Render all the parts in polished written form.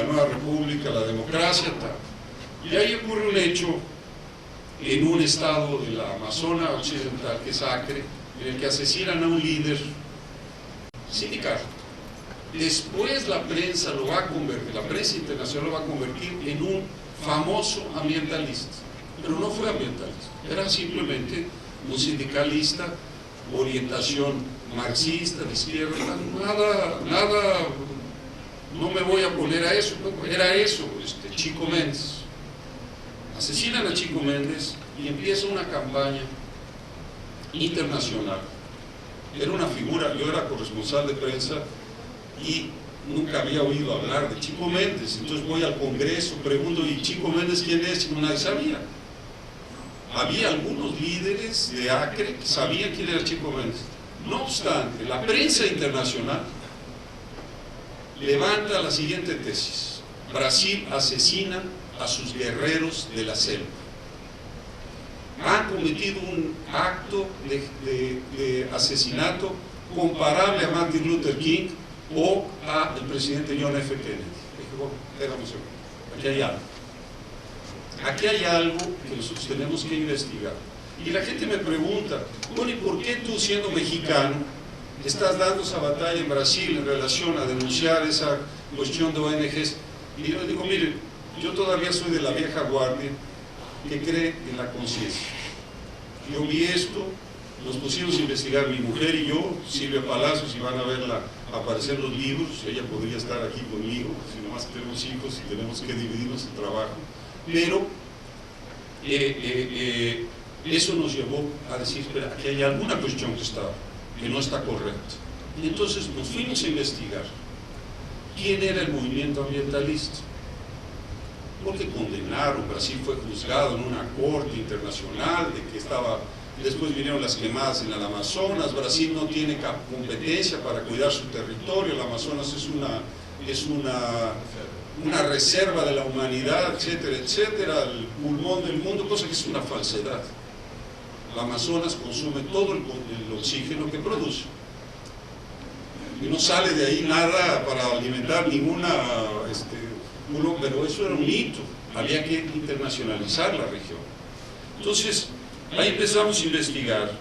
la nueva república, la democracia, tal. Y ahí ocurre un hecho en un estado de la Amazona occidental, que es Acre, en el que asesinan a un líder sindical. Después la prensa lo va a convertir, la prensa internacional lo va a convertir en un famoso ambientalista, pero no fue ambientalista, era simplemente un sindicalista, orientación marxista, de izquierda, nada, no me voy a poner a eso, era eso, Chico Méndez. Asesinan a Chico Méndez y empieza una campaña internacional. Era una figura, yo era corresponsal de prensa y nunca había oído hablar de Chico Méndez, entonces voy al Congreso, pregunto, ¿y Chico Méndez quién es? Y nadie sabía. Había algunos líderes de Acre que sabían quién era Chico Méndez. No obstante, la prensa internacional levanta la siguiente tesis: Brasil asesina a sus guerreros de la selva. Han cometido un acto de asesinato comparable a Martin Luther King o al presidente John F. Kennedy. Dije, bueno, déjame un segundo, aquí hay algo. Aquí hay algo que nosotros tenemos que investigar. Y la gente me pregunta, bueno, ¿y por qué tú, siendo mexicano, estás dando esa batalla en Brasil en relación a denunciar esa cuestión de ONGs? Y yo digo, miren, yo todavía soy de la vieja guardia que cree en la conciencia. Yo vi esto, nos pusimos a investigar, mi mujer y yo, Silvia Palacios, y van a verla aparecer los libros, ella podría estar aquí conmigo, si nomás tenemos hijos y tenemos que dividirnos el trabajo, pero eso nos llevó a decir, espera, aquí hay alguna cuestión que no está correcta. Y entonces nos fuimos a investigar quién era el movimiento ambientalista, porque condenaron, Brasil fue juzgado en una corte internacional de que estaba, después vinieron las quemadas en el Amazonas, Brasil no tiene competencia para cuidar su territorio, el Amazonas es una reserva de la humanidad, etcétera, etcétera, el pulmón del mundo, cosa que es una falsedad. El Amazonas consume todo el oxígeno que produce y no sale de ahí nada para alimentar ninguna pero eso era un hito, había que internacionalizar la región. Entonces ahí empezamos a investigar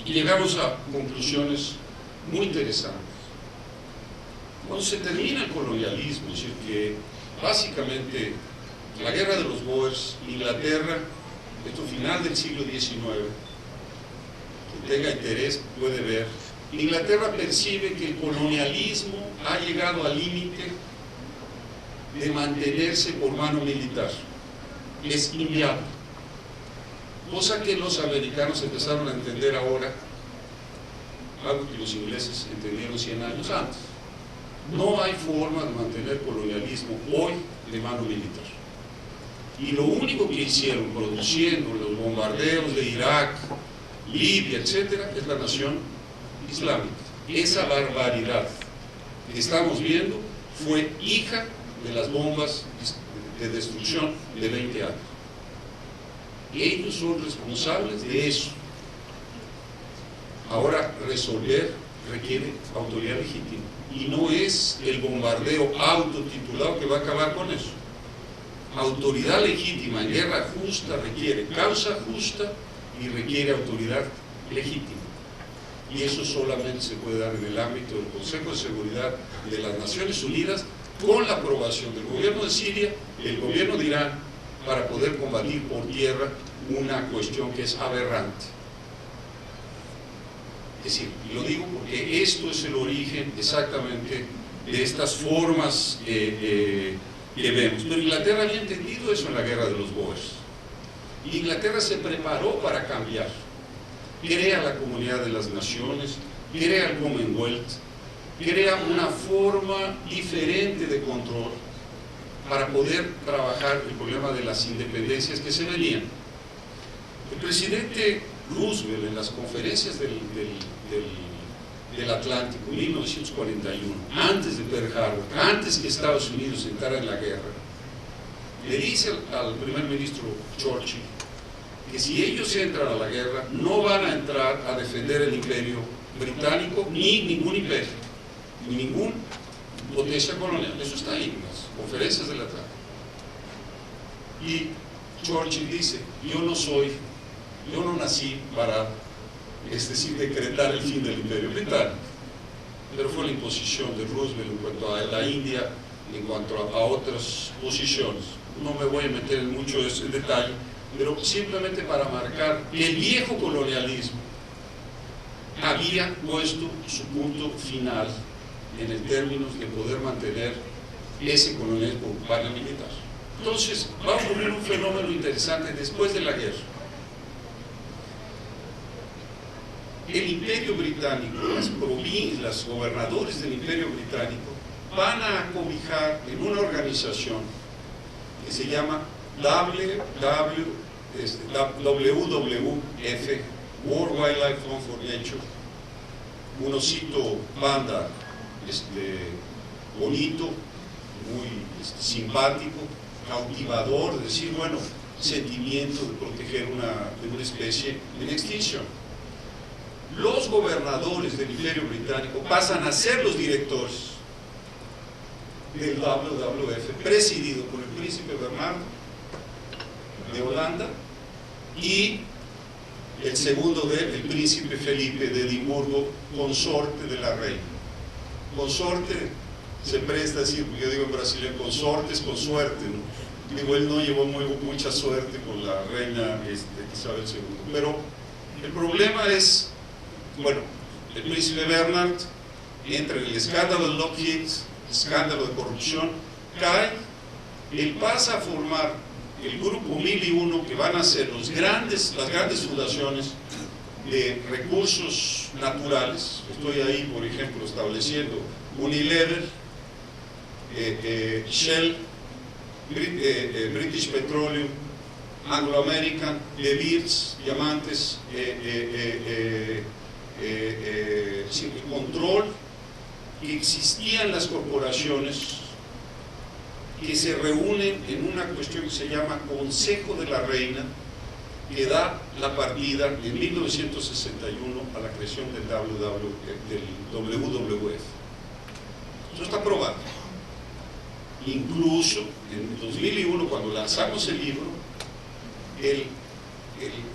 y llegamos a conclusiones muy interesantes. Cuando se termina el colonialismo, es decir, que básicamente la guerra de los Boers, Inglaterra, esto final del siglo XIX, que tenga interés puede ver, Inglaterra percibe que el colonialismo ha llegado al límite de mantenerse por mano militar, es inviable, cosa que los americanos empezaron a entender ahora, algo que los ingleses entendieron 100 años antes. No hay forma de mantener colonialismo hoy de mano militar. Y lo único que hicieron produciendo los bombardeos de Irak, Libia, etcétera, es la nación islámica. Esa barbaridad que estamos viendo fue hija de las bombas de destrucción de 20 años. Ellos son responsables de eso. Ahora, resolver requiere autoridad legítima. Y no es el bombardeo autotitulado que va a acabar con eso. Autoridad legítima en guerra justa requiere causa justa y requiere autoridad legítima. Y eso solamente se puede dar en el ámbito del Consejo de Seguridad de las Naciones Unidas, con la aprobación del gobierno de Siria y el gobierno de Irán, para poder combatir por tierra una cuestión que es aberrante. Es decir, y lo digo porque esto es el origen exactamente de estas formas que vemos. Pero Inglaterra había entendido eso en la guerra de los Boers. Y Inglaterra se preparó para cambiar. Crea la Comunidad de las Naciones, crea el Commonwealth, crea una forma diferente de control para poder trabajar el problema de las independencias que se venían. El presidente Roosevelt, en las conferencias del Atlántico, en 1941, antes de Pearl Harbor, antes que Estados Unidos entrara en la guerra, le dice al primer ministro Churchill que si ellos entran a la guerra, no van a entrar a defender el imperio británico, ni ningún imperio, ni potencia colonial. Eso está ahí en las conferencias del Atlántico. Y Churchill dice, yo no nací para, es decir, decretar el fin del Imperio Británico, pero fue la imposición de Roosevelt en cuanto a la India, en cuanto a otras posiciones. No me voy a meter en mucho ese detalle, pero simplemente para marcar que el viejo colonialismo había puesto su punto final en el términos de poder mantener ese colonialismo paramilitar. Entonces va a ocurrir un fenómeno interesante después de la guerra. El Imperio Británico, las provincias, los gobernadores del Imperio Británico van a cobijar en una organización que se llama WWF, World Wildlife Fund for Nature, un osito panda bonito, muy simpático, cautivador, es decir, bueno, sentimiento de proteger una especie en extinción. Los gobernadores del Imperio Británico pasan a ser los directores del WWF, presidido por el príncipe Bernardo de Holanda y el segundo el príncipe Felipe de Edimburgo, consorte de la reina. Consorte se presta a decir, porque yo digo en brasileño, consorte es con suerte, ¿no? Digo, él no llevó mucha suerte con la reina Isabel II, pero el problema es, bueno, el príncipe Bernard entra en el escándalo de Lockheed, escándalo de corrupción, cae, él pasa a formar el grupo 1001, que van a ser las grandes fundaciones de recursos naturales. Estoy ahí, por ejemplo, estableciendo Unilever, Shell, British Petroleum, Anglo American, De Beers, Diamantes, control que existían las corporaciones que se reúnen en una cuestión que se llama Consejo de la Reina, que da la partida en 1961 a la creación del WWF. Eso está probado. Incluso en 2001, cuando lanzamos el libro,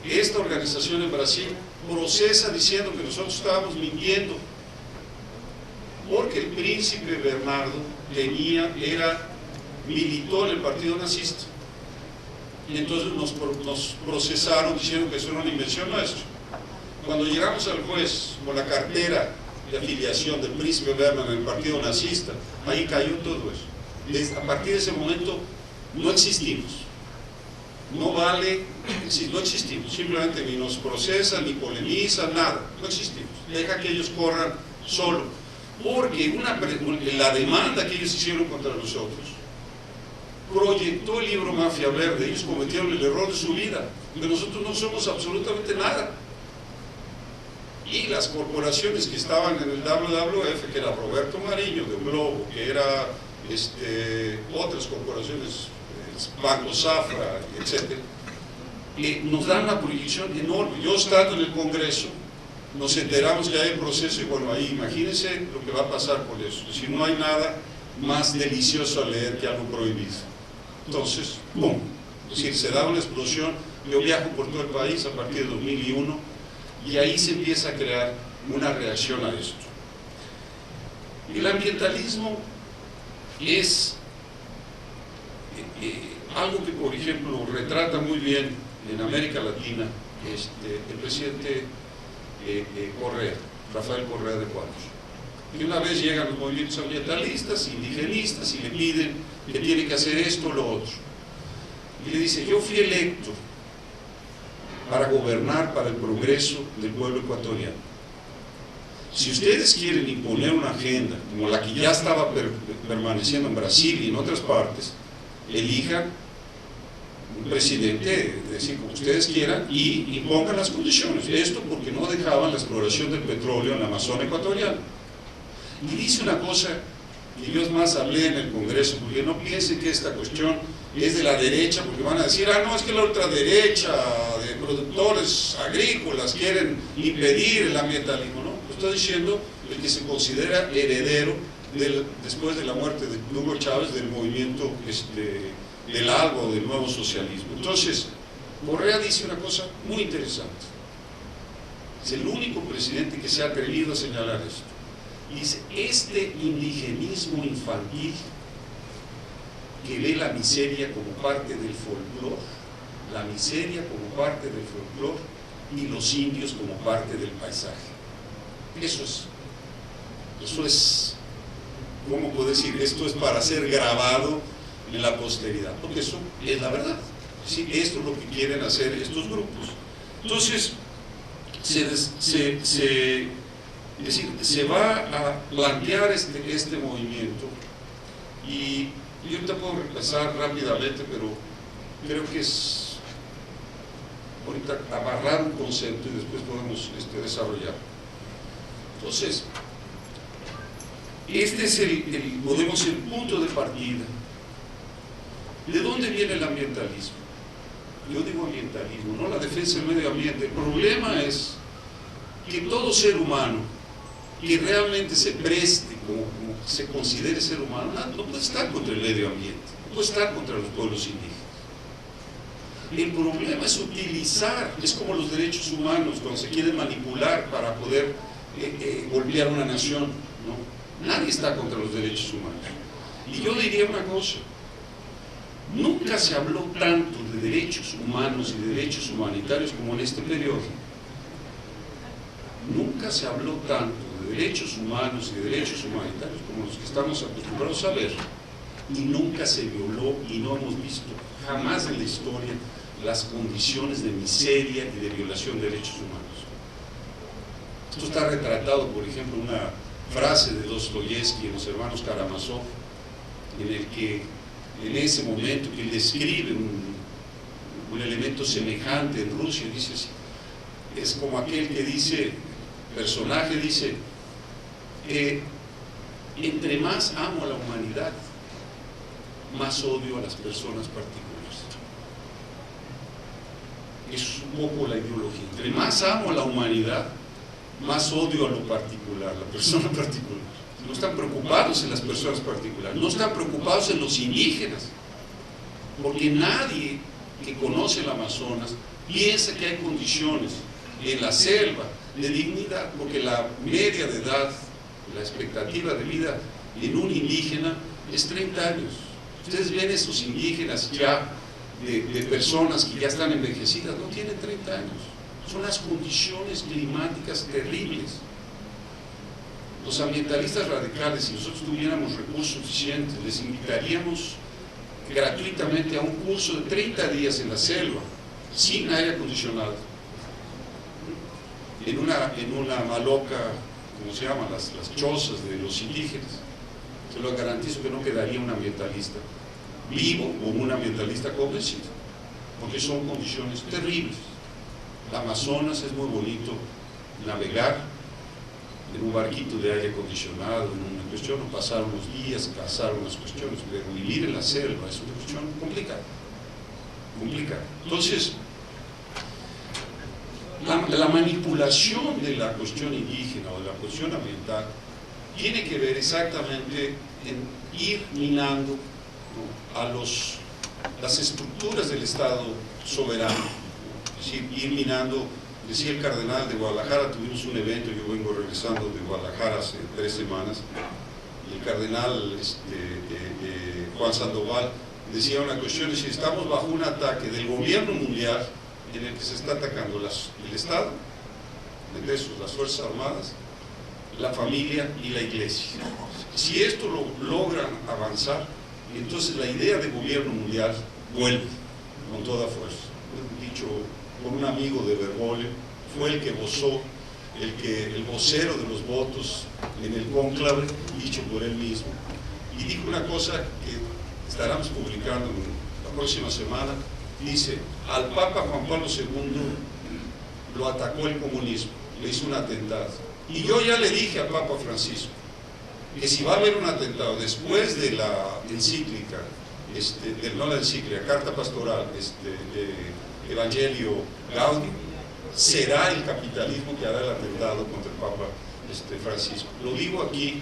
esta organización en Brasil procesa diciendo que nosotros estábamos mintiendo, porque el príncipe Bernardo militó en el partido nazista, y entonces nos procesaron diciendo que eso era una invención nuestra. Cuando llegamos al juez con la cartera de afiliación del príncipe Bernardo en el partido nazista, ahí cayó todo eso. A partir de ese momento no existimos, no vale, no existimos, simplemente ni nos procesan, ni polemizan, nada, no existimos, deja que ellos corran solo, porque la demanda que ellos hicieron contra nosotros proyectó el libro Mafia Verde. Ellos cometieron el error de su vida, porque nosotros no somos absolutamente nada. Y las corporaciones que estaban en el WWF, que era Roberto Mariño de Globo, que era otras corporaciones, Banco Safra, etc., nos dan una proyección enorme. Yo estando en el Congreso, nos enteramos que hay un proceso, y bueno, ahí imagínense lo que va a pasar por eso. Es decir, no hay nada más delicioso a leer que algo prohibido. Entonces, ¡pum! Es decir, se da una explosión. Yo viajo por todo el país a partir de 2001, y ahí se empieza a crear una reacción a esto. El ambientalismo es algo que, por ejemplo, retrata muy bien en América Latina el presidente Correa, Rafael Correa de Cuadros. Y una vez llegan los movimientos ambientalistas, indigenistas, y le piden que tiene que hacer esto o lo otro. Y le dice, yo fui electo para gobernar para el progreso del pueblo ecuatoriano. Si ustedes quieren imponer una agenda como la que ya estaba permaneciendo en Brasil y en otras partes, elijan un presidente, decir, como ustedes quieran, y impongan las condiciones. Esto porque no dejaban la exploración del petróleo en la Amazonía ecuatoriana. Y dice una cosa que yo más hablé en el Congreso, porque no piensen que esta cuestión es de la derecha, porque van a decir, no, es que la ultraderecha de productores agrícolas quieren impedir el ambientalismo. No, lo está diciendo el que se considera heredero después de la muerte de Hugo Chávez, del movimiento del ALBA o del nuevo socialismo. Entonces, Correa dice una cosa muy interesante. Es el único presidente que se ha atrevido a señalar esto. Dice, este indigenismo infantil que ve la miseria como parte del folclore, la miseria como parte del folclore y los indios como parte del paisaje. Eso es, ¿cómo puedo decir? Esto es para ser grabado en la posteridad, porque eso es la verdad. ¿Sí? Esto es lo que quieren hacer estos grupos. Entonces, se va a plantear este movimiento, y yo te puedo repasar rápidamente, pero creo que es ahorita agarrar un concepto y después podemos desarrollar. Entonces, este es el punto de partida. ¿De dónde viene el ambientalismo? Yo digo ambientalismo, no la defensa del medio ambiente. El problema es que todo ser humano que realmente se preste, como se considere ser humano, no puede estar contra el medio ambiente, no puede estar contra los pueblos indígenas. El problema es utilizar, es como los derechos humanos cuando se quieren manipular para poder golpear una nación, ¿no? Nadie está contra los derechos humanos. Y yo diría una cosa, nunca se habló tanto de derechos humanos y de derechos humanitarios como en este periodo. Nunca se habló tanto de derechos humanos y de derechos humanitarios como los que estamos acostumbrados a ver, y nunca se violó, y no hemos visto jamás en la historia las condiciones de miseria y de violación de derechos humanos. Esto está retratado, por ejemplo, en una frase de Dostoyevsky en Los Hermanos Karamazov, en el que en ese momento que él describe un elemento semejante en Rusia, dice así, es como aquel que dice, personaje dice, entre más amo a la humanidad, más odio a las personas particulares. Es un poco la ideología. Entre más amo a la humanidad, más odio a lo particular, la persona particular. No están preocupados en las personas particulares, no están preocupados en los indígenas, porque nadie que conoce el Amazonas piensa que hay condiciones en la selva de dignidad, porque la media de edad, la expectativa de vida en un indígena es 30 años. Ustedes ven esos indígenas ya de personas que ya están envejecidas, no tienen 30 años. Son las condiciones climáticas terribles. Los ambientalistas radicales, si nosotros tuviéramos recursos suficientes, les invitaríamos gratuitamente a un curso de 30 días en la selva, sin aire acondicionado, en una maloca, como se llaman, las chozas de los indígenas. Se lo garantizo que no quedaría un ambientalista vivo o un ambientalista convencido, porque son condiciones terribles. El Amazonas es muy bonito navegar en un barquito de aire acondicionado, en una cuestión, o pasar unos días, cazar unas cuestiones, pero vivir en la selva es una cuestión complicada. Entonces, la manipulación de la cuestión indígena o de la cuestión ambiental tiene que ver exactamente en ir minando, ¿no?, a las estructuras del Estado soberano, ¿no? Es decir, ir minando. Decía el cardenal de Guadalajara, tuvimos un evento, yo vengo regresando de Guadalajara hace 3 semanas, y el cardenal Juan Sandoval decía una cuestión, decía, estamos bajo un ataque del gobierno mundial en el que se está atacando el Estado, las Fuerzas Armadas, la familia y la Iglesia. Si esto lo logran avanzar, entonces la idea de gobierno mundial vuelve con toda fuerza. Dicho por un amigo de Bergoglio, fue el que vozó, el vocero de los votos en el cónclave, dicho por él mismo, y dijo una cosa que estaremos publicando la próxima semana. Dice, al Papa Juan Pablo II lo atacó el comunismo, le hizo un atentado, y yo ya le dije al Papa Francisco que si va a haber un atentado después de la encíclica, no la encíclica, carta pastoral, Evangelio Gaudium, será el capitalismo que hará el atentado contra el Papa Francisco. Lo digo aquí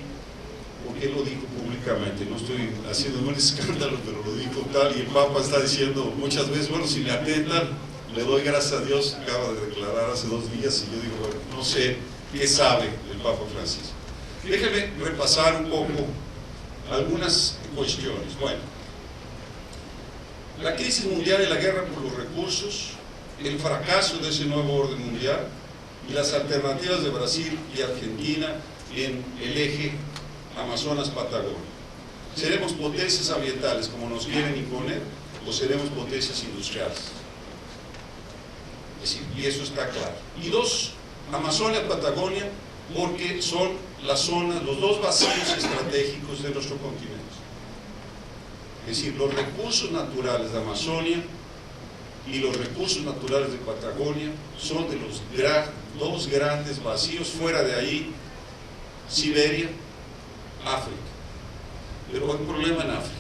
porque lo dijo públicamente, no estoy haciendo un escándalo, pero lo dijo tal, y el Papa está diciendo muchas veces, bueno, si me atentan, le doy gracias a Dios, acaba de declarar hace 2 días, y yo digo, bueno, no sé qué sabe el Papa Francisco. Déjenme repasar un poco algunas cuestiones. Bueno, la crisis mundial y la guerra por los recursos, el fracaso de ese nuevo orden mundial y las alternativas de Brasil y Argentina en el eje Amazonas-Patagonia. ¿Seremos potencias ambientales como nos quieren imponer o seremos potencias industriales? Es decir, y eso está claro. Y 2, Amazonia-Patagonia, porque son las zonas, los 2 vacíos estratégicos de nuestro continente. Es decir, los recursos naturales de Amazonia y los recursos naturales de Patagonia son de los 2 grandes vacíos. Fuera de ahí, Siberia, África. Pero hay un problema en África,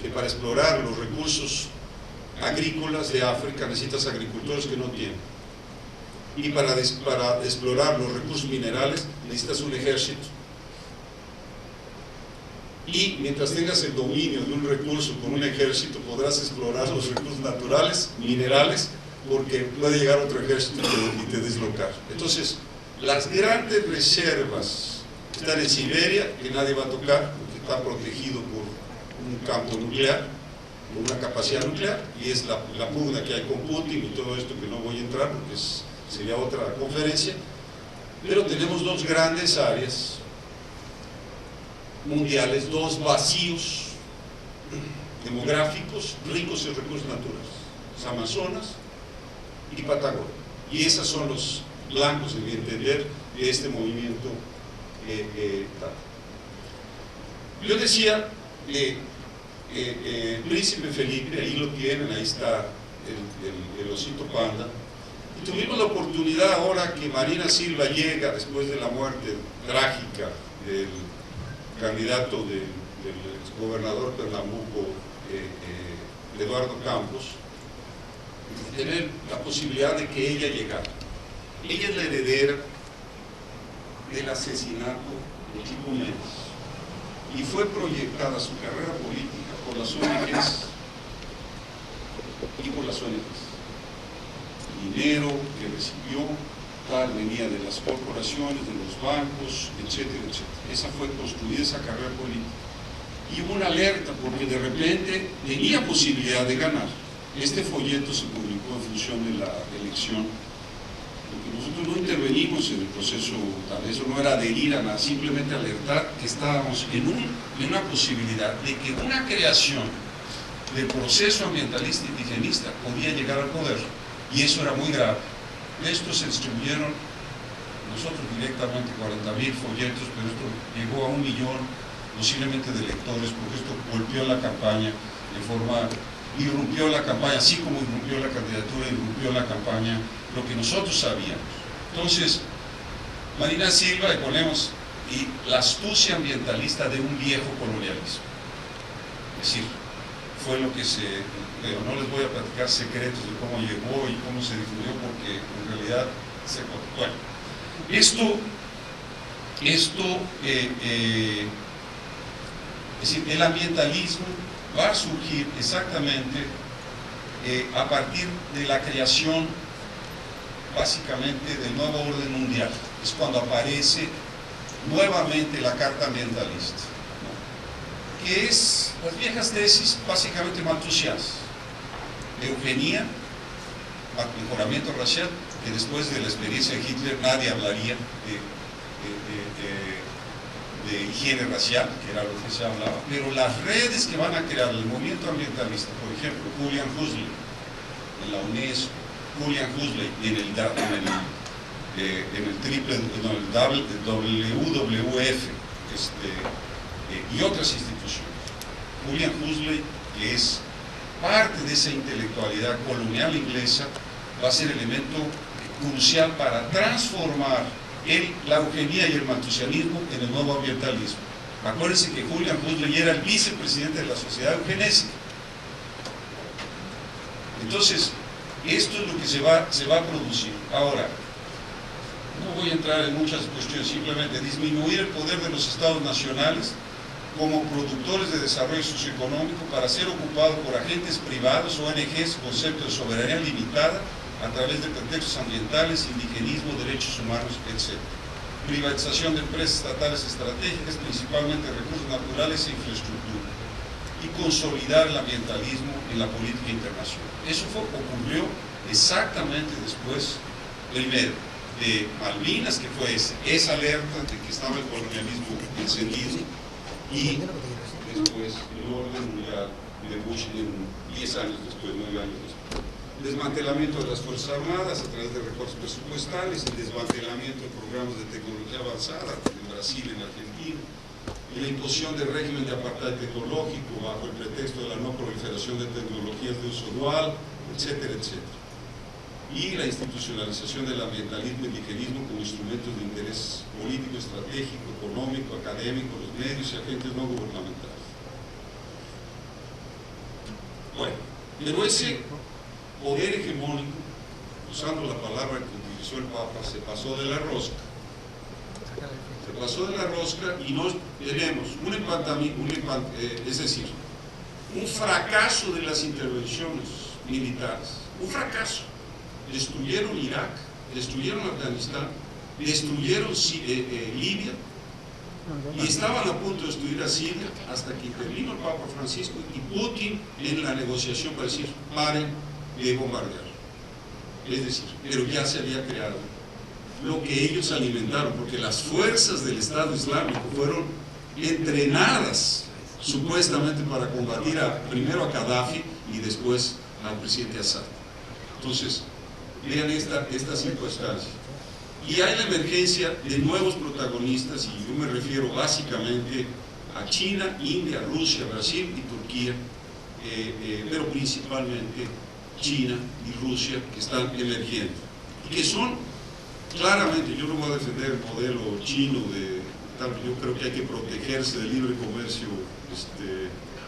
que para explorar los recursos agrícolas de África necesitas agricultores que no tienen, y para explorar los recursos minerales necesitas un ejército, y mientras tengas el dominio de un recurso con un ejército podrás explorar los recursos naturales, minerales, porque puede llegar otro ejército y te deslocar. Entonces, las grandes reservas están en Siberia, que nadie va a tocar, porque está protegido por un campo nuclear, por una capacidad nuclear, y es la pugna que hay con Putin y todo esto, que no voy a entrar porque sería otra conferencia. Pero tenemos 2 grandes áreas mundiales, 2 vacíos demográficos ricos en recursos naturales: Amazonas y Patagonia. Y esos son los blancos, en mi entender, de este movimiento. Yo decía, Príncipe Felipe, ahí lo tienen, ahí está el osito panda, y tuvimos la oportunidad ahora que Marina Silva llega después de la muerte trágica del candidato del gobernador Pernambuco, Eduardo Campos, tener la posibilidad de que ella llegara. Ella es la heredera del asesinato de Chico Mendes y fue proyectada su carrera política por las ONGs y por las ONGs. El dinero que recibió tal venía de las corporaciones, de los bancos, etcétera, etcétera. Esa fue construida, esa carrera política. Y hubo una alerta porque de repente tenía posibilidad de ganar. Este folleto se publicó en función de la elección, porque nosotros no intervenimos en el proceso, eso no era adherir a nada, simplemente alertar que estábamos en una posibilidad de que una creación del proceso ambientalista indigenista podía llegar al poder, y eso era muy grave. De esto se distribuyeron nosotros directamente 40.000 folletos, pero esto llegó a 1 millón posiblemente de lectores, porque esto golpeó la campaña de forma, irrumpió la campaña, así como irrumpió la candidatura, irrumpió la campaña, lo que nosotros sabíamos. Entonces, Marina Silva, le ponemos, y la astucia ambientalista de un viejo colonialismo. Es decir, fue lo que pero no les voy a platicar secretos de cómo llegó y cómo se difundió, porque en realidad bueno, es decir, el ambientalismo va a surgir exactamente a partir de la creación básicamente del nuevo orden mundial. Es cuando aparece nuevamente la Carta Ambientalista, ¿no? Que es las viejas tesis básicamente malthusianas: eugenia, mejoramiento racial, que después de la experiencia de Hitler nadie hablaría de higiene racial, que era lo que se hablaba, pero las redes que van a crear el movimiento ambientalista, por ejemplo, Julian Huxley en la UNESCO, Julian Huxley en el WWF y otras instituciones. Julian Huxley, que es parte de esa intelectualidad colonial inglesa, va a ser elemento crucial para transformar la eugenia y el malthusianismo en el nuevo ambientalismo. Acuérdense que Julian Huxley era el vicepresidente de la Sociedad Eugenésica. Entonces, esto es lo que se va a producir. Ahora, no voy a entrar en muchas cuestiones, simplemente disminuir el poder de los estados nacionales como productores de desarrollo socioeconómico para ser ocupado por agentes privados, ONGs, concepto de soberanía limitada a través de pretextos ambientales, indigenismo, derechos humanos, etc. Privatización de empresas estatales estratégicas, principalmente recursos naturales e infraestructura, y consolidar el ambientalismo en la política internacional. Eso ocurrió exactamente después, primero, de Malvinas, que fue esa alerta de que estaba el colonialismo encendido, y después el orden mundial de Bush 10 años después, 9 años después. Desmantelamiento de las Fuerzas Armadas a través de recortes presupuestales, el desmantelamiento de programas de tecnología avanzada en Brasil, en Argentina, y la imposición del régimen de apartheid tecnológico bajo el pretexto de la no proliferación de tecnologías de uso dual, etcétera, etcétera. Y la institucionalización del ambientalismo y indigenismo como instrumentos de interés político, estratégico, económico, académico, los medios y agentes no gubernamentales. Bueno, pero ese poder hegemónico, usando la palabra que utilizó el Papa, se pasó de la rosca. Se pasó de la rosca y nos tenemos es decir, un fracaso de las intervenciones militares, un fracaso. Destruyeron Irak, destruyeron Afganistán, destruyeron Libia, y estaban a punto de destruir a Siria hasta que intervino el Papa Francisco y Putin en la negociación para decir, paren de bombardear. Es decir, pero ya se había creado lo que ellos alimentaron, porque las fuerzas del Estado Islámico fueron entrenadas supuestamente para combatir primero a Gaddafi y después al presidente Assad. Entonces, vean esta circunstancia. Y hay la emergencia de nuevos protagonistas, y yo me refiero básicamente a China, India, Rusia, Brasil y Turquía, pero principalmente China y Rusia, que están emergiendo. Y que son, claramente, yo no voy a defender el modelo chino, yo creo que hay que protegerse del libre comercio,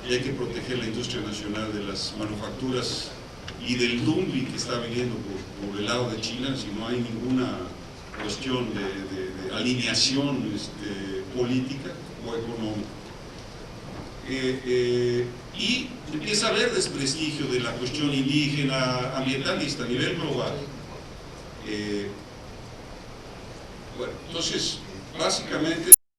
y hay que proteger la industria nacional de las manufacturas y del dumping que está viniendo por el lado de China, si no hay ninguna cuestión de alineación política o económica. Y empieza a haber desprestigio de la cuestión indígena, ambientalista a nivel global. Bueno, entonces, básicamente